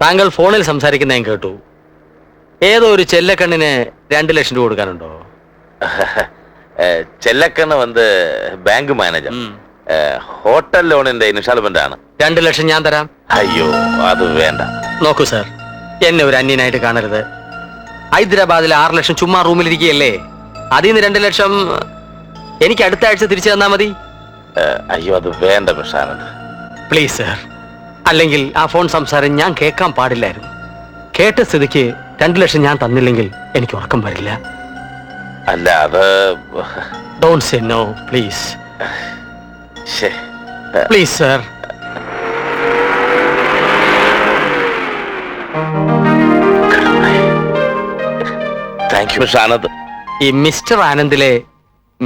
താങ്കൾ ഫോണിൽ സംസാരിക്കുന്ന ഞാൻ കേട്ടു. ഏതോ ഒരു ചെല്ലക്കണ്ണിന് 2 ലക്ഷം രൂപ കൊടുക്കാനുണ്ടോ? ചെല്ലക്കണ്ണ് ബാങ്ക് മാനേജർ, ഹോട്ടൽ ലോണിന്റെ ഇൻസ്റ്റാൾമെന്റ് ആണ്. 2 ലക്ഷം ഞാൻ തരാം. അയ്യോ, അത് വേണ്ട. നോക്കൂ സാർ, എന്നെ ഒരു അന്യനായിട്ട് കാണരുത്. ഹൈദരാബാദിലെ 6 ലക്ഷം ചുമ്മാ റൂമിലിരിക്കുകയല്ലേ. അതിൽ നിന്ന് 2 ലക്ഷം എനിക്ക് അടുത്ത ആഴ്ച തിരിച്ചു തന്നാ മതി. അയ്യോ, അത് വേണ്ട മിസ്റ്റർ ആനന്ദ്. പ്ലീസ് സാർ, അല്ലെങ്കിൽ ആ ഫോൺ സംസാരം ഞാൻ കേൾക്കാൻ പാടില്ലായിരുന്നു. കേട്ട സ്ഥിതിക്ക് 2 ലക്ഷം ഞാൻ തന്നില്ലെങ്കിൽ എനിക്ക് ഉറക്കം വരില്ല. അല്ല, അത് don't say no please. Please sir. Thank you Mister Anand. ഈ മിസ്റ്റർ ആനന്ദിലെ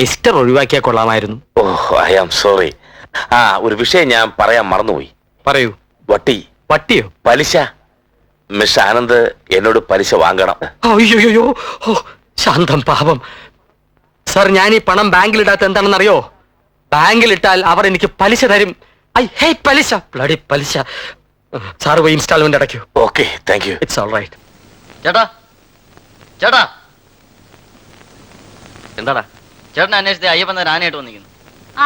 മിസ്റ്റർ ഒഴിവാക്കിയാൽ കൊള്ളാമായിരുന്നു. Oh, I am sorry. ഒരു വിഷയം ഞാൻ പറയാൻ മറന്നുപോയി. പറയൂ. വട്ടി. വട്ടിയോ? പലിശ. മിസ്റ്റർ ആനന്ദ് എന്നോട് പലിശ വാങ്ങണം. അയ്യോ, ശാന്തം പാപം. സാർ, ഞാൻ ഈ പണം ബാങ്കിലിടാത്ത എന്താണെന്നറിയോ? ബാങ്കിലിട്ടാൽ അവർ എനിക്ക് പലിശ തരും. ഐ ഹേറ്റ് പലിശ, ബ്ലഡി പലിശ. സാർ പോയി ഇൻസ്റ്റാൾമെന്റ് അടയ്ക്കൂ. Okay, thank you. It's all right. ചേട്ടാ, ചേട്ടാ, എന്താടാ? ചേട്ടനെ അന്വേഷിച്ച് അയ്യപ്പൻ ആനയായിട്ട് വന്നിരിക്കുന്നു.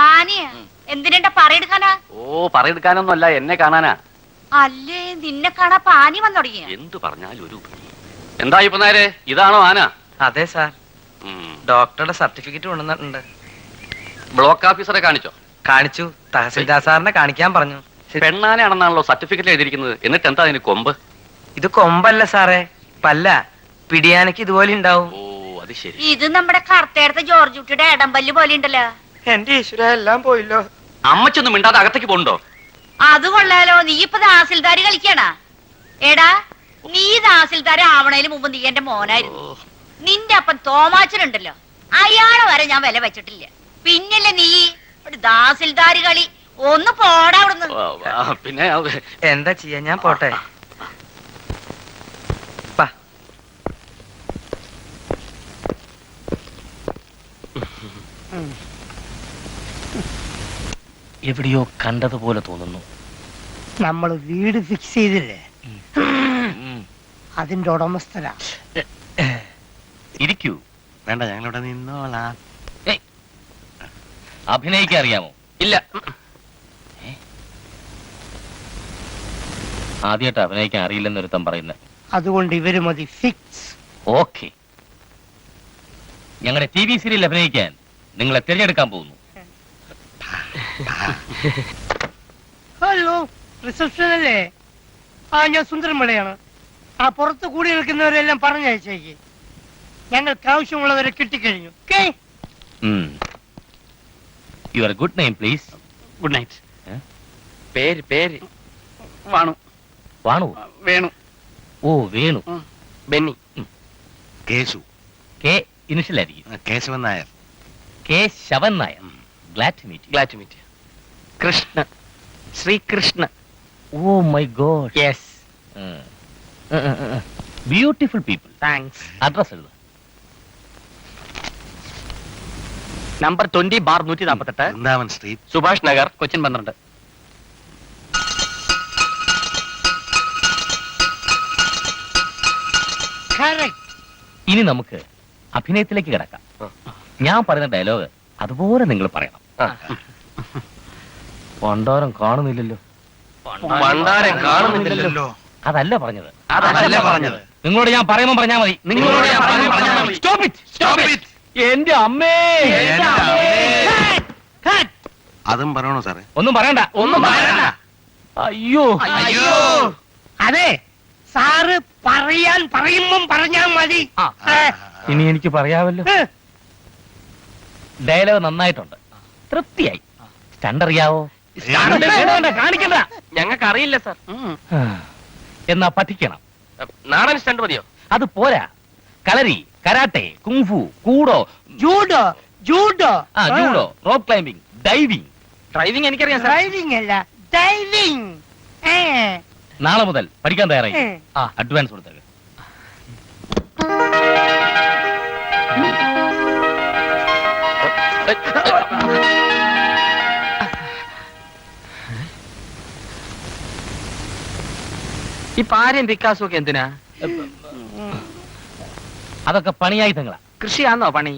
ആനയാ? എന്തിനാ പറയെടുക്കാനാ? ഓ, പറയെടുക്കാനൊന്നും അല്ല, എന്നെ കാണാനാ. അല്ലേ, നിന്നെ കാണാ പാനി വന്നു തുടങ്ങിയ? എന്തു പറഞ്ഞാലും ഒരു എന്താ അയ്യപ്പൻ നായരെ, ഇതാണോ ആന? അതെ സാർ, ഡോക്ടറുടെ സർട്ടിഫിക്കറ്റ് കൊണ്ടുവന്നിട്ടുണ്ട്. ബ്ലോക്ക് ഓഫീസറെ കാണിച്ചോ? കാണിച്ചു. തഹസിൽദാർ സാറിനെ കാണിക്കാൻ പറഞ്ഞു. പെണ്ണാനയാണെന്നാണല്ലോ സർട്ടിഫിക്കറ്റ് എഴുതിയിരിക്കുന്നത്. എന്നിട്ട് എന്താ അതിന് കൊമ്പ്? ഇത് കൊമ്പല്ല സാറേ, പല്ല. പിടിയാനക്ക് ഇതുപോലെ ഉണ്ടാവും. ഓ, അത് ശരി. ഇത് നമ്മുടെ കറുത്തേടത്തെ ജോർജ് കുട്ടിയുടെ ഇടംപല്ല് പോലെ ഉണ്ടല്ലോ. എന്റെ ഈശ്വര, എല്ലാം പോയില്ലോ. അമ്മച്ചൊന്നും മിണ്ടാതെ അകത്തേക്ക് പോണ്ടോ? അത് കൊള്ളാലോ. നീ ഇപ്പൊ തഹസിൽദാര് കളിക്കണാ? എടാ, നീ തഹസിൽദാർ ആവണേലും മുമ്പ് നീ എന്റെ മോനായിരുന്നു. നിന്റെ അപ്പൻ തോമാച്ചനുണ്ടല്ലോ, അയാളെ വരെ ഞാൻ വില വെച്ചിട്ടില്ല. പിന്നല്ലേ നീ ഒരു തഹസിൽദാര് കളി? ഒന്ന് പോടാ അവിടുന്ന്. പിന്നെ എന്താ ചെയ്യാ, ഞാൻ പോട്ടെ. എവിടെയോ കണ്ടതുപോലെ തോന്നുന്നു. നമ്മൾ വീട് ഫിക്സ് ചെയ്തില്ലേ, അതിന്റെ ഉടമസ്ഥരാ. ഇരിക്കൂ. വേണ്ട, ഞങ്ങളിവിടെ നിന്നോളാം. അഭിനയിക്കാൻ അറിയാമോ? ഇല്ല. ആദ്യമായിട്ട് അഭിനയിക്കാൻ അറിയില്ലെന്നൊരുത്തം പറയുന്നത്. അതുകൊണ്ട് ഇവര് മതി ഫിക്സ്. ഓക്കെ, ഞങ്ങളുടെ TV സീരിയൽ അഭിനയിക്കാൻ നിങ്ങളെ തിരഞ്ഞെടുക്കാൻ പോകുന്നു. ഹലോ, റിസപ്ഷൻ അല്ലേ? ഞാൻ സുന്ദരമളയാണ്. ആ പുറത്ത് കൂടി നിൽക്കുന്നവരെല്ലാം പറഞ്ഞയച്ചേക്ക്. ഞങ്ങൾക്ക് ആവശ്യമുള്ളവരെ കിട്ടിക്കഴിഞ്ഞു. Your good name please. Good night. പേര് വാണു. വാണു? വേണു. ഓ, Venu. Benny. Keshu. K initial ആയിരിക്കും. Keshavan Nair. Keshavan Nair. Glad to meet. Glad to meet. Krishna, Sreekrishna. Oh my god. Yes. Beautiful people. Thanks. Address എഴുതുക. Number 20/148, Vrindavan street, Subhash Nagar, Cochin 12. ഇനി നമുക്ക് അഭിനയത്തിലേക്ക് കിടക്കാം. ഞാൻ പറയുന്ന ഡയലോഗ് അതുപോലെ നിങ്ങൾ പറയണം. പണ്ടാരം കാണുന്നില്ലല്ലോ. പണ്ടാരം കാണുന്നില്ലല്ലോ. അതല്ല പറഞ്ഞത്. നിങ്ങളോട് ഞാൻ പറയുമ്പോൾ പറഞ്ഞാൽ മതി. Stop it. എന്റെ അമ്മേ. അതും പറയണോ സാറേ? ഒന്നും പറയണ്ട. അയ്യോ. അതെ, സാറ് പറയുമ്പം പറഞ്ഞാൽ മതി. ഇനി എനിക്ക് പറയാമല്ലോ. ഡയലോഗ് നന്നായിട്ടുണ്ട്, തൃപ്തിയായി. സ്റ്റണ്ട് അറിയാവോ? കാണിക്കണ്ട, ഞങ്ങൾക്ക് അറിയില്ല സാർ. എന്നാ പഠിക്കണം. നാടൻ സ്റ്റണ്ട് മതിയോ? അത് പോരാ. Kalari, karate, kung fu, kudo, judo, judo, rope climbing, diving. Driving എനിക്കറിയാം സാർ. ഡ്രൈവിംഗ് അല്ല, ഡൈവിംഗ്. നാളെ മുതൽ പഠിക്കാൻ തയ്യാറായി. അഡ്വാൻസ് കൊടുത്തേക്ക്. ഈ പാരയും പിക്കാസും ഒക്കെ എന്തിനാ? അതൊക്കെ പണിയായുധങ്ങളാ. കൃഷിയാന്നോ പണി?